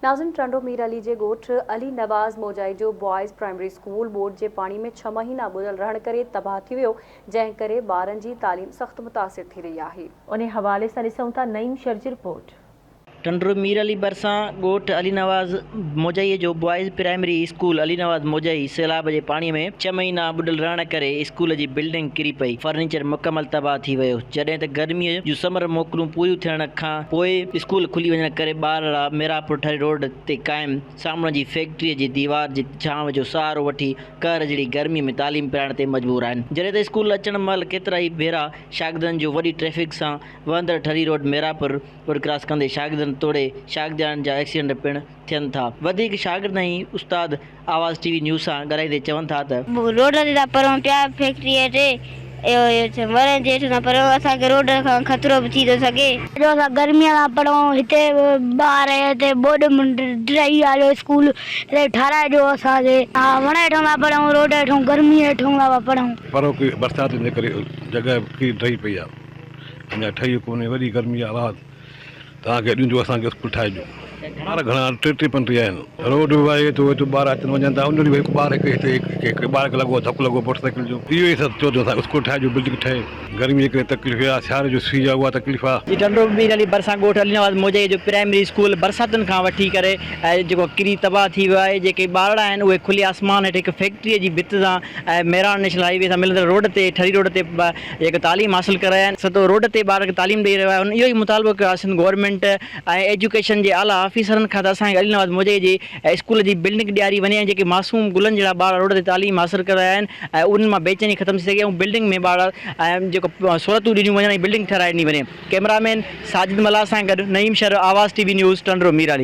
नाज़िन टंडो मीर अली जे ॻोठ अली नवाज़ मोजाई जो boys primary school board जे पाणी में 6 महीना ॿुॾल रहण करे तबाह थी वियो, जंहिं करे ॿारनि जी तालीम सख़्त मुतासिर थी रही आहे। उन हवाले सां ॾिसूं था नईम शहर जी रिपोर्ट। टंडो मीर अली भरिसां ॻोठ अली नवाज़ मोजाई जो बॉयज़ प्राइमरी स्कूल अली नवाज़ मोजाई सैलाब जे पाणी में 6 महीना ॿुॾल रहण करे स्कूल जी बिल्डिंग किरी पई, फर्नीचर मुकमल तबाह थी वियो। जॾहिं त गर्मीअ जूं समर मोकलूं पूरियूं थियण खां पोइ स्कूल खुली वञण करे ॿार मीरापुर ठरी रोड ते क़ाइम सामने जी फैक्ट्रीअ जी दीवार जी छांव जो सहारो वठी कहर जहिड़ी गर्मीअ में तालीम पिराइण ते मजबूर आहिनि। जॾहिं त स्कूल अचण महिल केतिरा ई भेरा शागिर्दनि जो वॾी ट्रैफ़िक सां वहंदड़ ठरी रोड मीरापुर रोड क्रॉस कंदे शागिर्दनि तोड़े शागिर्दनि जा एक्सीडेंट पिणु थियनि था। वधीक शागिर्द ऐं उस्ताद आवाज़ टीवी न्यूज़ सां ॻाल्हाईंदे चवनि था त रोड ते था पढ़ूं पिया फैक्ट्रीअ ते वण जेठि न पढ़ूं, असांखे रोड खां ख़तरो बि थी थो सघे। जो असां गर्मीअ खां पढ़ूं, हिते ॿार हिते बोर्ड टई वारो स्कूल हिते ठाराइजो असांखे। वण हेठों था पढ़ूं, रोड हेठों गर्मी हेठों था पढ़ूं। पर बरसाति जे करे जॻह की ठही पई आहे, अञा ठही कोन्हे, वॾी गर्मी आहे राति। तव्हांखे ॾींदो असांखे स्कूल ठाहिजो। ॿार घणा 33-35 आहिनि, रोड बि आहे तो ॿार अचनि वञनि था। उन ॾींहुं हिकु ॿार हिकु ॿार खे लॻो धकु लॻो मोटरसाइकिल जो। इहो ई सभु चओ थो असांखे स्कूल ठाहिजो, बिल्डिंग ठहे। गर्मी जे करे तकलीफ़ आहे, सियारे जो सीउ आहे, उहा तकलीफ़ आहे। टंडो मीर अली भरिसां ॻोठ अली नवाज़ मोजाई जो प्राइमरी स्कूल बरसातुनि खां वठी करे जेको किरी तबाह थी वियो आहे। जेके ॿार आहिनि उहे खुले आसमान हेठि हिकु फैक्ट्रीअ जी भित सां मेरान नेशनल हाईवे सां मिलंदड़ रोड ते ठरी रोड ते जेके तालीम हासिलु कराया आहिनि, सतो रोड ते ॿार खे तालीम ॾेई रहियो आहे। इहो ई मुतालबो कयो आहे सिंध गवर्नमेंट ऐं एजुकेशन जे आला ऑफिसरनि खां त असांखे अली नवाज़ मोजाई जी स्कूल जी बिल्डिंग ॾियारी वञे, जेके मासूम गुलनि जहिड़ा ॿार रोड ते तालीम हासिलु कराया आहिनि ऐं उन्हनि मां बेचैनी ख़तमु थी सघे ऐं बिल्डिंग में ॿार जेको सहूलियतूं ॾिनियूं वञनि ऐं बिल्डिंग ठाराए ॾिनी वञे। कैमरामैन साजिद मल्हार सां गॾु नईम शहर आवाज़ टीवी न्यूज़ टंडो मीर अली।